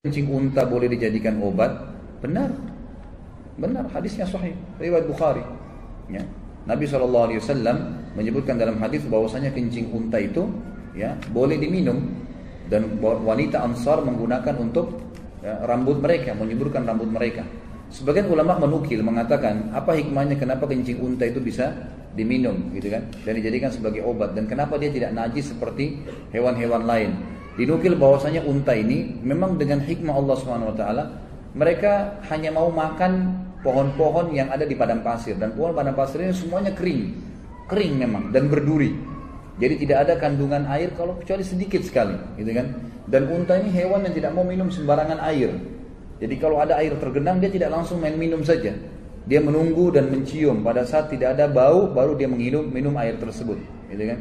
Kencing unta boleh dijadikan obat? Benar, benar. Hadisnya sahih, riwayat Bukhari. Ya. Nabi SAW menyebutkan dalam hadis bahwasanya kencing unta itu ya boleh diminum, dan wanita Ansar menggunakan untuk rambut mereka, menyuburkan rambut mereka. Sebagian ulama menukil mengatakan apa hikmahnya kenapa kencing unta itu bisa diminum, gitu kan, dan dijadikan sebagai obat, dan kenapa dia tidak najis seperti hewan-hewan lain. Dinukil bahwasanya unta ini memang dengan hikmah Allah SWT, mereka hanya mau makan pohon-pohon yang ada di padang pasir, dan pohon padang pasir ini semuanya kering memang dan berduri. Jadi tidak ada kandungan air kalau kecuali sedikit sekali, gitu kan. Dan unta ini hewan yang tidak mau minum sembarangan air. Jadi kalau ada air tergenang dia tidak langsung main minum saja. Dia menunggu dan mencium, pada saat tidak ada bau baru dia minum air tersebut, gitu kan.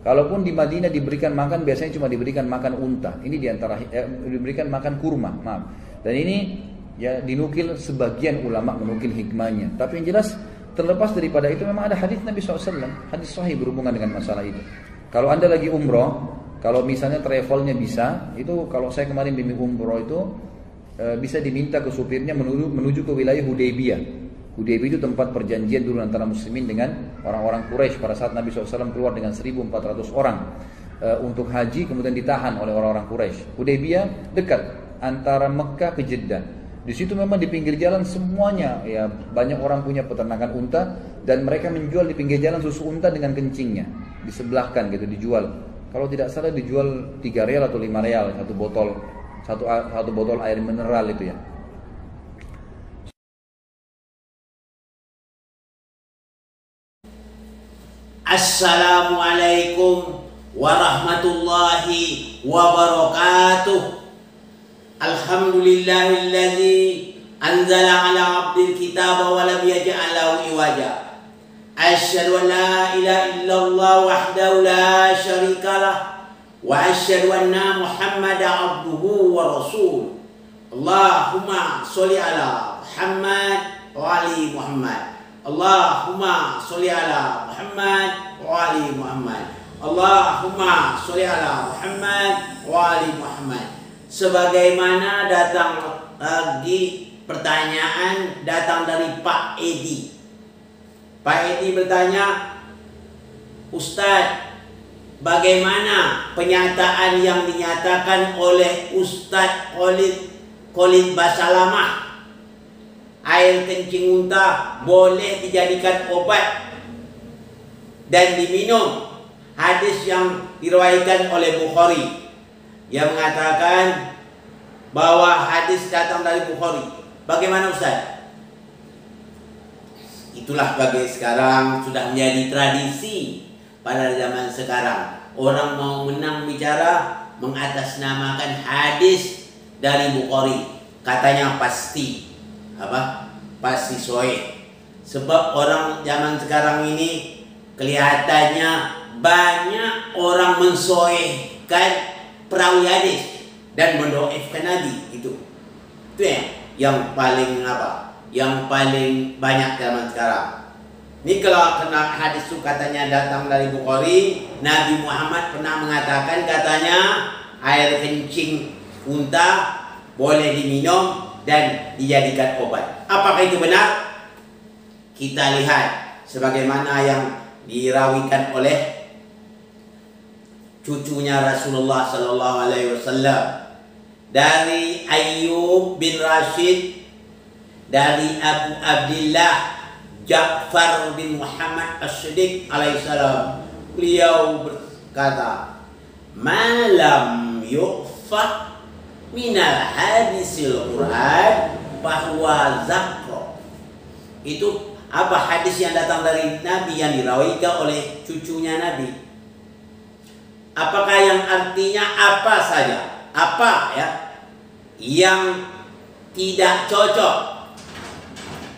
Kalaupun di Madinah diberikan makan, biasanya cuma diberikan makan unta. Ini diantara diberikan makan kurma, maaf. Dan ini ya dinukil sebagian ulama menukil hikmahnya. Tapi yang jelas terlepas daripada itu memang ada hadis Nabi SAW, hadis sahih berhubungan dengan masalah itu. Kalau anda lagi umroh, kalau misalnya travelnya bisa, itu kalau saya kemarin bimbing umroh itu bisa diminta ke supirnya menuju ke wilayah Hudaybiyah. Hudaybiyah itu tempat perjanjian dulu antara muslimin dengan orang-orang Quraisy pada saat Nabi SAW keluar dengan 1.400 orang untuk haji, kemudian ditahan oleh orang-orang Quraisy. Hudaybiyah dekat antara Mekah ke Jeddah. Di situ memang di pinggir jalan semuanya ya banyak orang punya peternakan unta, dan mereka menjual di pinggir jalan susu unta dengan kencingnya, disebelahkan gitu, dijual. Kalau tidak salah dijual 3 real atau 5 real satu botol air mineral itu ya. Assalamualaikum warahmatullahi wabarakatuh. Alhamdulillahilladzi anzala ala abdil kitaba wa lam yaj'al lahu iwaja. Asyhadu an la ilaha illallah wahdahu la syarikalah wa asyhadu anna Muhammadan abduhu wa rasuluh. Allahumma sholli ala Muhammad wa ali Muhammad. Allahumma sholli ala Muhammad wa ali Muhammad. Allahumma sholli ala Muhammad wa ali Muhammad. Sebagaimana datang lagi pertanyaan datang dari Pak Edi. Pak Edi bertanya, Ustadz, bagaimana penyataan yang dinyatakan oleh Ustadz Khalid Basalamah, air kencing unta boleh dijadikan obat dan diminum? Hadis yang diriwayatkan oleh Bukhari yang mengatakan bahwa hadis datang dari Bukhari. Bagaimana Ustaz? Itulah bagi sekarang sudah menjadi tradisi pada zaman sekarang. Orang mau menang bicara mengatasnamakan hadis dari Bukhari. Katanya pasti pasti sahih. Sebab orang zaman sekarang ini kelihatannya banyak orang mensahihkan perawi hadis dan mendoifkan Nabi. Itu yang paling yang paling banyak zaman sekarang. Ini kalau kena hadis itu katanya datang dari Bukhari, Nabi Muhammad pernah mengatakan katanya air kencing unta boleh diminum dan dijadikan obat. Apakah itu benar? Kita lihat sebagaimana yang dirawikan oleh cucunya Rasulullah sallallahu alaihi wasallam dari Ayyub bin Rashid, dari Abu Abdullah Ja'far bin Muhammad As-Siddiq alaihissalam. Beliau berkata, "Malam yu'faq minal hadisil Quran bahwa zakro." Itu apa hadis yang datang dari Nabi yang dirawikan oleh cucunya Nabi. Apakah yang artinya apa saja? Apa ya yang tidak cocok?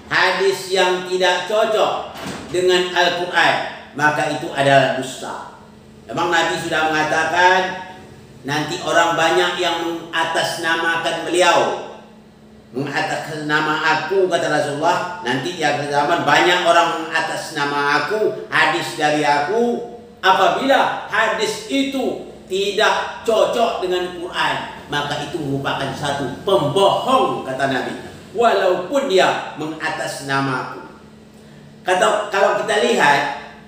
Hadis yang tidak cocok dengan Al-Quran, maka itu adalah dusta. Memang Nabi sudah mengatakan nanti orang banyak yang mengatasnamakan beliau, mengataskan nama aku, kata Rasulullah. Nanti di akhir zaman banyak orang mengatas nama aku, hadis dari aku, apabila hadis itu tidak cocok dengan Quran. maka itu merupakan satu pembohong, kata Nabi. Walaupun dia mengatasnamaku. Kalau kita lihat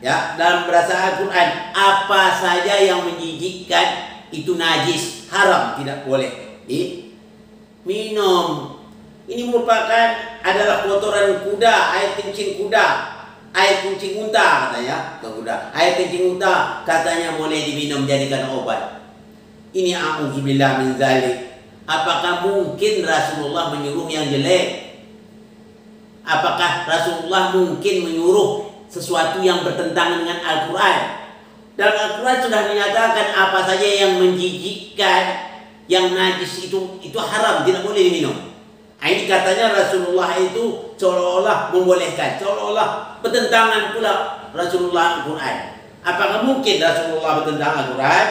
ya dalam bahasa Al-Quran, apa saja yang menjijikkan itu najis, haram, tidak boleh diminum. Ini merupakan adalah kotoran kuda, air kencing kuda, air kencing unta katanya, kuda. Air kencing unta katanya boleh diminum jadikan obat. Ini a'udzubillah min zalik. Apakah mungkin Rasulullah menyuruh yang jelek? Apakah Rasulullah mungkin menyuruh sesuatu yang bertentangan dengan Al-Quran? Dalam Al-Quran sudah dinyatakan apa saja yang menjijikkan, yang najis itu haram, tidak boleh diminum. Ini katanya Rasulullah itu seolah-olah membolehkan, seolah-olah bertentangan pula Rasulullah Al-Quran. Apakah mungkin Rasulullah bertentangan Al-Quran?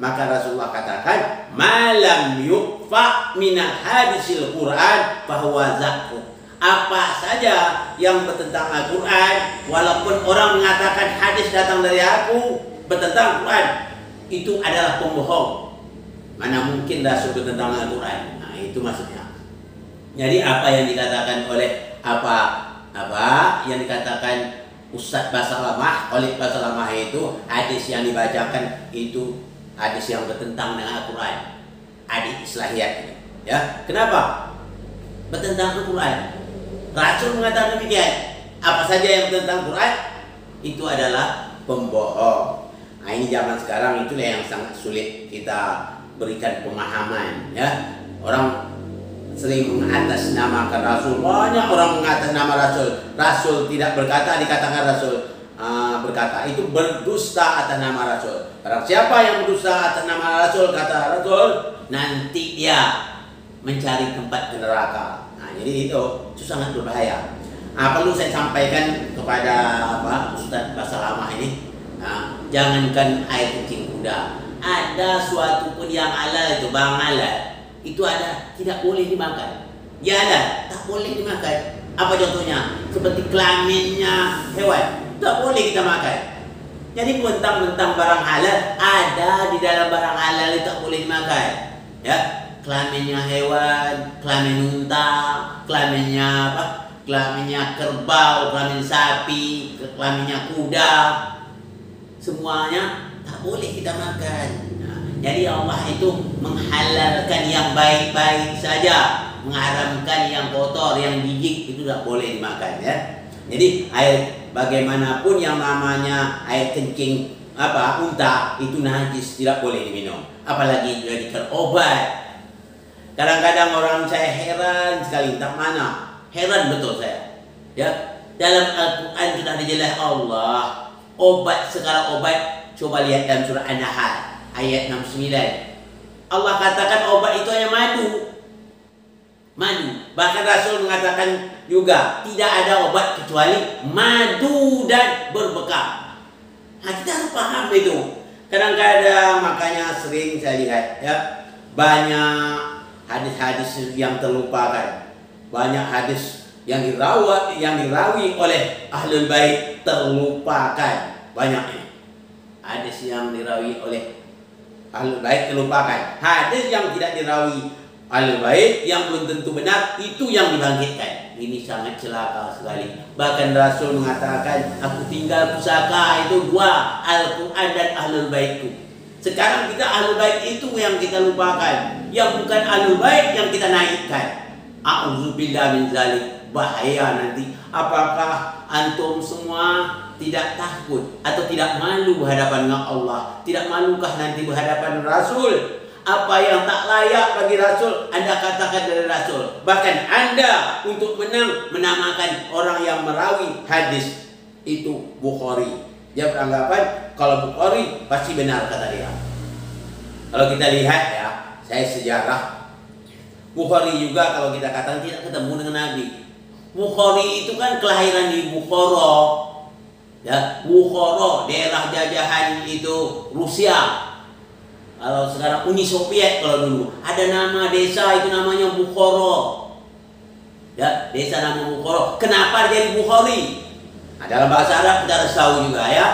Maka Rasulullah katakan, malam yukfa minal hadisil Quran fahuwa zakku. Apa saja yang bertentang Al-Quran, walaupun orang mengatakan hadis datang dari aku bertentang Al-Quran, itu adalah pembohong. Mana mungkin Rasul bertentang Al-Quran? Nah, itu maksudnya. Jadi apa yang dikatakan oleh apa yang dikatakan Ustaz Basalamah, oleh Basalamah itu hadis yang dibacakan itu hadis yang bertentang dengan Al-Quran, hadis islahiyat ini. Ya, kenapa? Bertentang Al-Quran. Rasul mengatakan demikian. Apa saja yang bertentang Quran itu adalah pembohong. Nah, ini zaman sekarang itulah yang sangat sulit kita berikan pemahaman. Ya, orang sering mengatasnamakan Rasul. Banyak orang mengatasnamakan Rasul. Rasul tidak berkata, dikatakan Rasul berkata. Itu berdusta atas nama Rasul. Barang siapa yang berdusta atas nama Rasul, kata Rasul, nanti dia mencari tempat di neraka. Jadi itu sangat berbahaya. Perlu saya sampaikan kepada Ustaz Basalamah ini, jangankan air kencing kuda, ada suatu pun yang halal itu, bang halal, itu ada tidak boleh dimakan. Ya ada, tak boleh dimakan. Apa contohnya? Seperti kelaminnya hewan, tak boleh kita makan. Jadi mentang-mentang barang halal ada di dalam barang halal itu tak boleh dimakan. Ya. Kelaminnya hewan, kelamin unta, kelaminnya kelaminnya kerbau, kelamin sapi, kelaminnya kuda, semuanya tak boleh kita makan. Nah, jadi Allah itu menghalalkan yang baik-baik saja, mengharamkan yang kotor, yang jijik itu tak boleh dimakan. Ya. Jadi air bagaimanapun yang namanya air kencing unta itu najis, tidak boleh diminum, apalagi dijadikan obat. Kadang-kadang orang saya heran sekali, tak mana heran betul saya. Ya, dalam Al-Quran sudah dijelaskan Allah obat segala obat. Coba lihat dalam surah An-Nahl ayat 69. Allah katakan obat itu hanya madu. Bahkan Rasul mengatakan juga tidak ada obat kecuali madu dan berbekam. Nah, kita harus paham itu. Kadang-kadang makanya sering saya lihat ya banyak hadis-hadis yang terlupakan, banyak hadis yang dirawi oleh ahlul bait terlupakan. Banyaknya hadis yang dirawi oleh ahlul bait terlupakan. Hadis yang tidak dirawi ahlul bait yang belum tentu benar itu yang dibangkitkan. Ini sangat celaka sekali. Bahkan Rasul mengatakan, aku tinggal pusaka itu dua, Al-Quran dan ahlul baitku. Sekarang kita ahlul bait itu yang kita lupakan, yang bukan ahlul bait yang kita naikkan. A'udzubillah min zalik. Bahaya nanti. Apakah antum semua tidak takut atau tidak malu berhadapan dengan Allah? Tidak malukah nanti berhadapan Rasul? Apa yang tak layak bagi Rasul Anda katakan dari Rasul. Bahkan Anda untuk menamakan orang yang merawi hadis itu Bukhari. Dia beranggapan kalau Bukhari pasti benar, kata dia. Kalau kita lihat ya, saya sejarah Bukhari juga kalau kita katakan tidak ketemu dengan Nabi. Bukhari itu kan kelahiran di Bukhara. Ya, Bukhara, daerah jajahan itu Rusia. Kalau sekarang Uni Soviet kalau dulu ada nama desa itu namanya Bukhara. Ya, desa nama Bukhara. Kenapa jadi Bukhari? Nah, dalam bahasa Arab kita harus tahu juga ya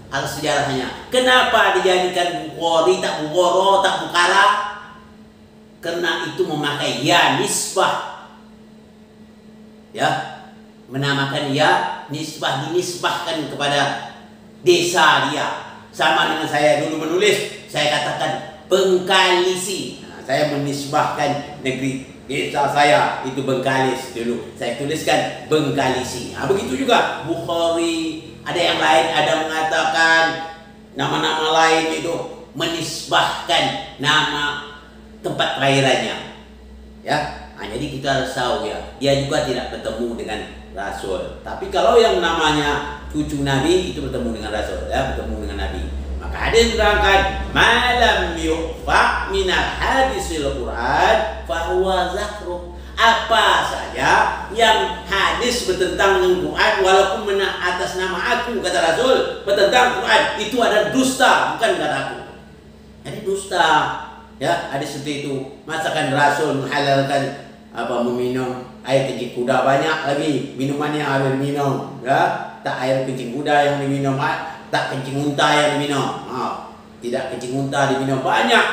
hal sejarahnya. Kenapa dijadikan Bukhari, tak Bukhara, tak Bukhara? Karena itu memakai ya nisbah. Ya, menamakan ya nisbah, dinisbahkan kepada desa dia. Sama dengan saya dulu menulis, saya katakan Bengkalisi. Nah, saya menisbahkan negeri desa saya itu Bengkalis dulu. Saya tuliskan Bengkalisi. Nah, begitu juga Bukhari. Ada yang lain, ada mengatakan nama-nama lain itu menisbahkan nama tempat kelahirannya, ya. Nah, jadi kita harus tahu ya, dia juga tidak bertemu dengan Rasul. Tapi kalau yang namanya cucu Nabi itu bertemu dengan Rasul, ya, bertemu dengan Nabi. Maka ada yang menerangkan malam yufa minal hadisil Quran fahuwa zakru. Apa saja yang hadis bertentang dengan Quran walaupun atas nama aku, kata Rasul, bertentang Quran, itu ada dusta, bukan kata aku. Jadi dusta. Ya, ada seperti itu. Masakan Rasul menghalalkan meminum air kencing kuda, banyak lagi minuman yang harus minum, ya. Tak air kencing kuda yang diminum, tak kencing unta yang diminum. Tidak kencing unta diminum, banyak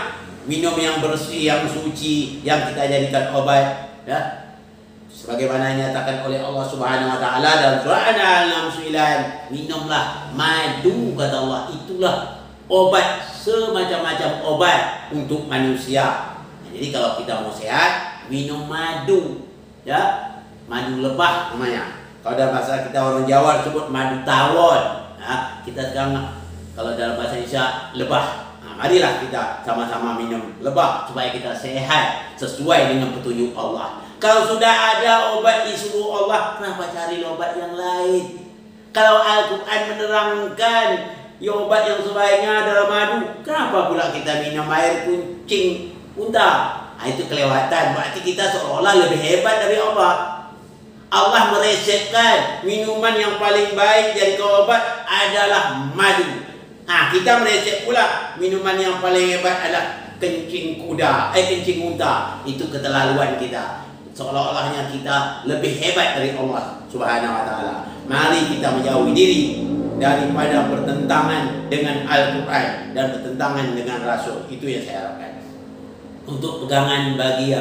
minum yang bersih, yang suci, yang kita jadikan obat, ya. Sebagaimana dinyatakan oleh Allah Subhanahu wa taala dalam surah An-Nahl 69, minumlah madu, kata Allah, itulah obat, semacam-macam obat untuk manusia. Nah, jadi kalau kita mau sehat, minum madu, ya, madu lebah namanya. Kalau dalam bahasa kita orang Jawa sebut madu tawon. Nah, kita sekarang kalau dalam bahasa Indonesia lebah. Nah, marilah kita sama-sama minum lebah supaya kita sehat sesuai dengan petunjuk Allah. Kalau sudah ada obat disuruh Allah, kenapa cari obat yang lain? Kalau Al-Quran menerangkan ya obat yang sebaiknya adalah madu, kenapa pula kita minum air kucing unta? Nah, itu kelewatan. Berarti kita seolah lebih hebat dari Allah. Allah meresepkan minuman yang paling baik dari obat adalah madu. Nah, kita meresep pula minuman yang paling hebat adalah kencing kuda, kencing unta. Itu keterlaluan kita. Seolah-olahnya kita lebih hebat dari Allah Subhanahu wa taala. Mari kita menjauhi diri daripada bertentangan dengan Al-Quran dan bertentangan dengan Rasul. Itu yang saya harapkan. Untuk pegangan bagi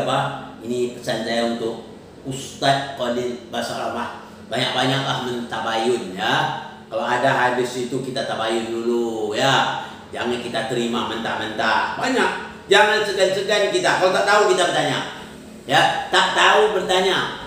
ini pesan saya untuk Ustadz Qadir Basalamah. Banyak-banyaklah mentabayun, ya. Kalau ada hadis itu kita tabayun dulu, ya. Jangan kita terima mentah-mentah. Banyak. Jangan segan-segan kita. Kalau tak tahu kita bertanya. Ya, tak tahu bertanya.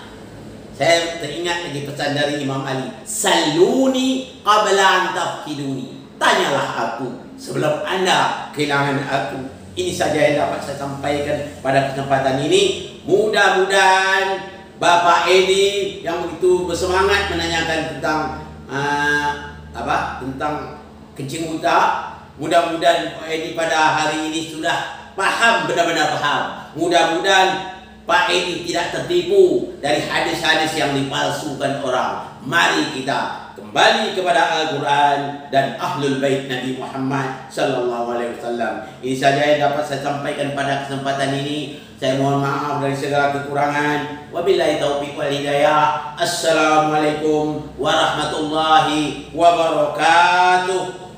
Saya teringat lagi pesan dari Imam Ali. Saluni qabla an tafkiduni. Tanyalah aku sebelum Anda kehilangan aku. Ini saja yang dapat saya sampaikan pada kesempatan ini. Mudah-mudahan Bapak Edi yang begitu bersemangat menanyakan tentang tentang kencing unta. Mudah-mudahan Pak Edi pada hari ini sudah paham, benar-benar paham. Mudah-mudahan Pak Edi tidak tertipu dari hadis-hadis yang dipalsukan orang. Mari kita kembali kepada Al-Quran dan Ahlul Bait Nabi Muhammad sallallahu alaihi wasallam. Ini saja yang dapat saya sampaikan pada kesempatan ini. Saya mohon maaf dari segala kekurangan. Wabillahi taufiq wal hidayah. Assalamualaikum warahmatullahi wabarakatuh.